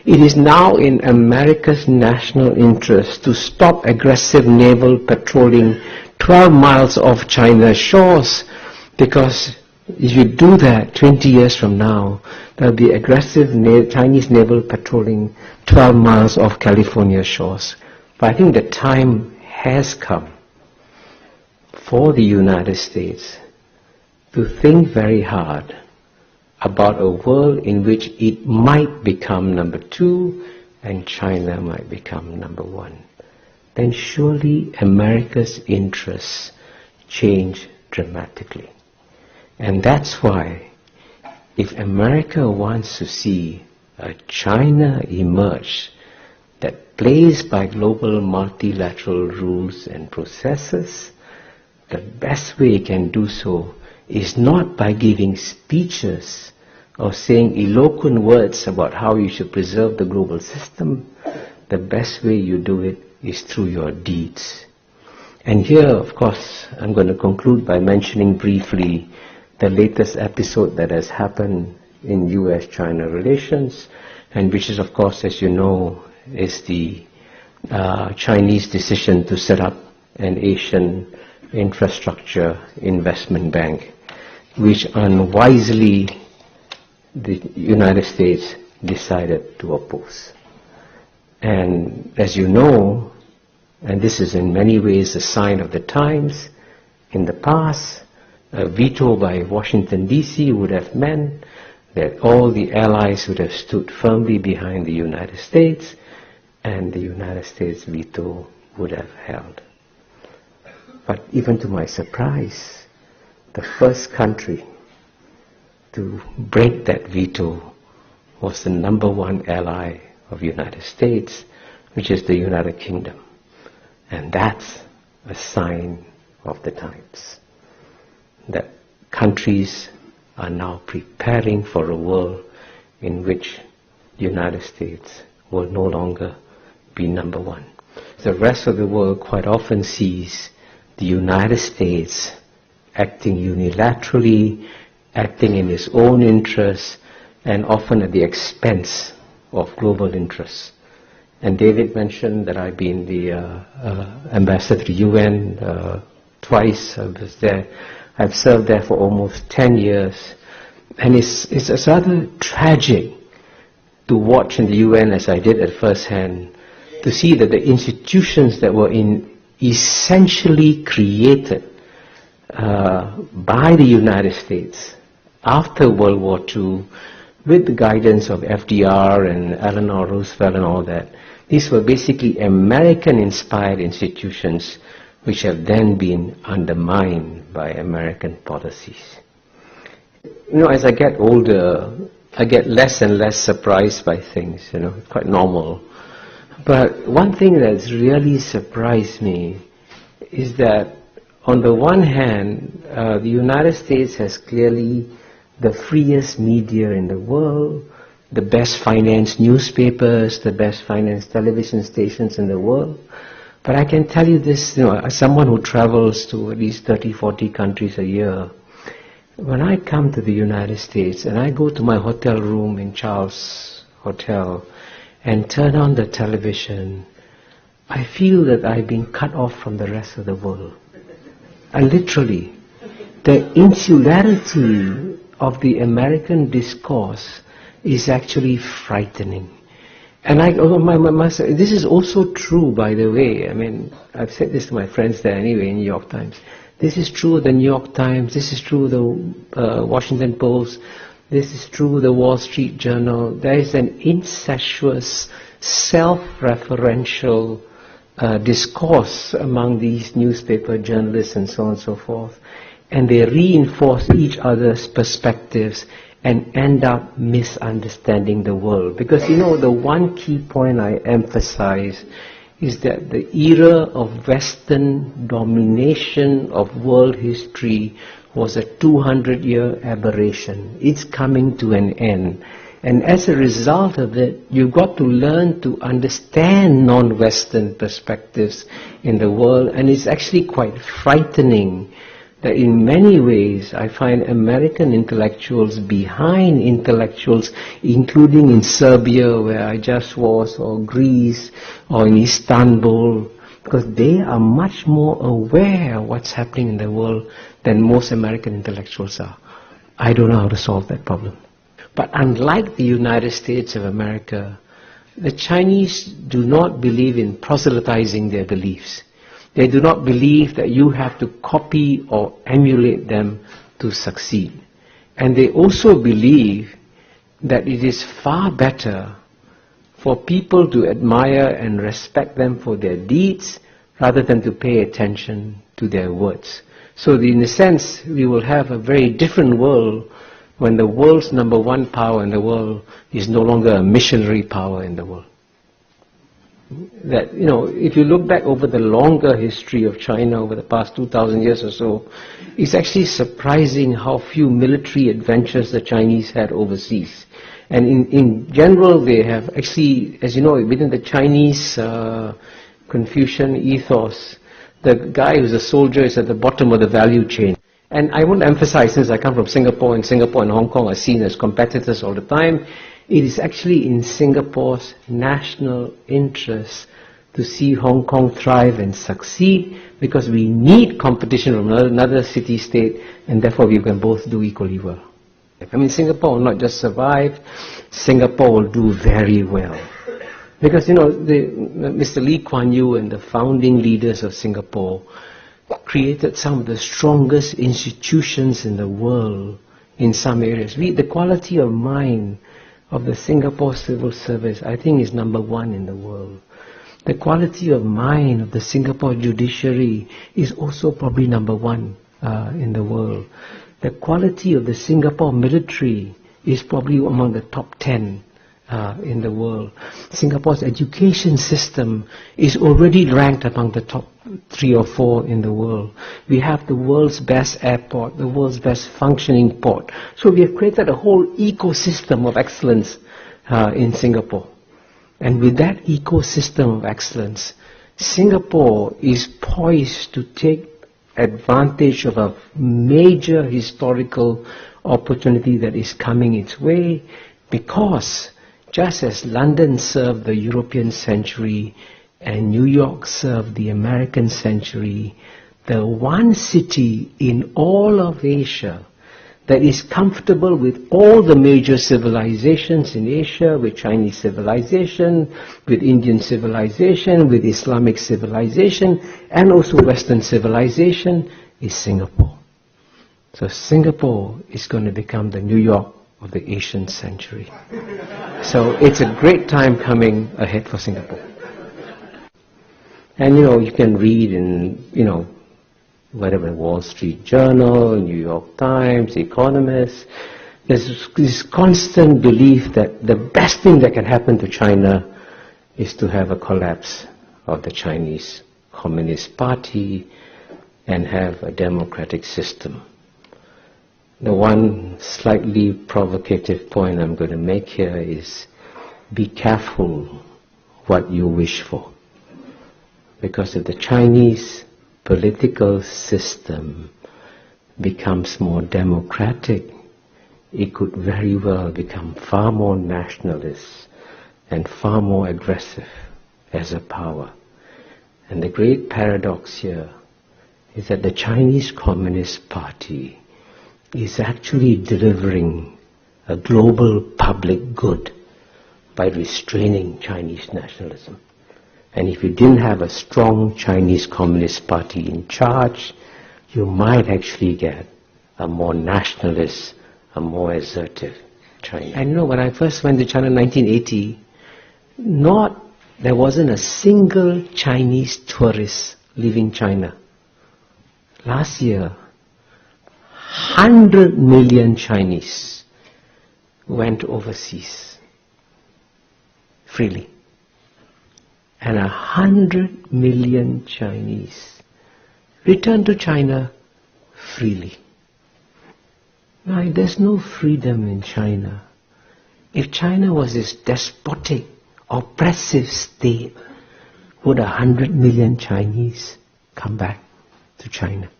It is now in America's national interest to stop aggressive naval patrolling 12 miles off China's shores, because if you do that 20 years from now, there will be aggressive Chinese naval patrolling 12 miles off California's shores. But I think the time has come for the United States to think very hard about a world in which it might become number 2 and China might become number 1. Then surely America's interests change dramatically. And that's why if America wants to see a China emerge that plays by global multilateral rules and processes, the best way it can do so is not by giving speeches or saying eloquent words about how you should preserve the global system. The best way you do it is through your deeds. And here, of course, I'm going to conclude by mentioning briefly the latest episode that has happened in US-China relations, and which is, of course, as you know, is the Chinese decision to set up an Asian infrastructure investment bank, which unwisely the United States decided to oppose. And as you know, and this is in many ways a sign of the times, in the past, a veto by Washington DC would have meant that all the allies would have stood firmly behind the United States, and the United States veto would have held. But even to my surprise, the first country to break that veto was the number 1 ally of the United States, which is the United Kingdom. And that's a sign of the times, that countries are now preparing for a world in which the United States will no longer be number 1. The rest of the world quite often sees the United States acting unilaterally, acting in its own interests, and often at the expense of global interests. And David mentioned that I've been the ambassador to UN twice. I was there. I've served there for almost 10 years. And it's rather tragic to watch in the UN, as I did at first hand, to see that the institutions that were essentially created by the United States after World War II, with the guidance of FDR and Eleanor Roosevelt and all that, these were basically American-inspired institutions which have then been undermined by American policies. You know, as I get older, I get less and less surprised by things, it's quite normal. But one thing that's really surprised me is that on the one hand, the United States has clearly the freest media in the world, the best financed newspapers, the best financed television stations in the world. But I can tell you this, as someone who travels to at least 30, 40 countries a year, when I come to the United States and I go to my hotel room in Charles Hotel and turn on the television, I feel that I've been cut off from the rest of the world. And literally, the insularity of the American discourse is actually frightening. And this is also true, by the way. I mean, I've said this to my friends there anyway in New York Times. This is true of the New York Times. This is true of the Washington Post. This is true of the Wall Street Journal. There is an incestuous, self-referential discourse among these newspaper journalists and so on and so forth. And they reinforce each other's perspectives and end up misunderstanding the world. Because the one key point I emphasize is that the era of Western domination of world history was a 200-year aberration. It's coming to an end. And as a result of it, you've got to learn to understand non-Western perspectives in the world. And it's actually quite frightening that in many ways I find American intellectuals behind intellectuals, including in Serbia, where I just was, or Greece, or in Istanbul, because they are much more aware of what's happening in the world than most American intellectuals are. I don't know how to solve that problem. But unlike the United States of America, the Chinese do not believe in proselytizing their beliefs. They do not believe that you have to copy or emulate them to succeed. And they also believe that it is far better for people to admire and respect them for their deeds rather than to pay attention to their words. So in a sense, we will have a very different world when the world's number one power in the world is no longer a missionary power in the world. That, if you look back over the longer history of China over the past 2,000 years or so, it's actually surprising how few military adventures the Chinese had overseas. And in general, they have actually, as you know, within the Chinese Confucian ethos, the guy who's a soldier is at the bottom of the value chain. And I want to emphasize, since I come from Singapore, and Singapore and Hong Kong are seen as competitors all the time, it is actually in Singapore's national interest to see Hong Kong thrive and succeed, because we need competition from another city-state, and therefore we can both do equally well. I mean, Singapore will not just survive, Singapore will do very well. Because, Mr. Lee Kuan Yew and the founding leaders of Singapore created some of the strongest institutions in the world in some areas. The quality of mind of the Singapore civil service, I think, is number one in the world. The quality of mind of the Singapore judiciary is also probably number one in the world. The quality of the Singapore military is probably among the top 10 in the world. Singapore's education system is already ranked among the top 3 or 4 in the world. We have the world's best airport, the world's best functioning port. So we have created a whole ecosystem of excellence in Singapore. And with that ecosystem of excellence, Singapore is poised to take advantage of a major historical opportunity that is coming its way, because just as London served the European century and New York served the American century, the one city in all of Asia that is comfortable with all the major civilizations in Asia, with Chinese civilization, with Indian civilization, with Islamic civilization, and also Western civilization, is Singapore. So Singapore is going to become the New York of the Asian century. So it's a great time coming ahead for Singapore. And you can read in, whatever, Wall Street Journal, New York Times, Economist, there's this constant belief that the best thing that can happen to China is to have a collapse of the Chinese Communist Party and have a democratic system. The one slightly provocative point I'm going to make here is, be careful what you wish for. Because if the Chinese political system becomes more democratic, it could very well become far more nationalist and far more aggressive as a power. And the great paradox here is that the Chinese Communist Party is actually delivering a global public good by restraining Chinese nationalism. And if you didn't have a strong Chinese Communist Party in charge, you might actually get a more nationalist, a more assertive China. I know when I first went to China in 1980, there wasn't a single Chinese tourist leaving China. Last year, 100 million Chinese went overseas freely. And 100 million Chinese returned to China freely. Now, there's no freedom in China. If China was this despotic, oppressive state, would 100 million Chinese come back to China?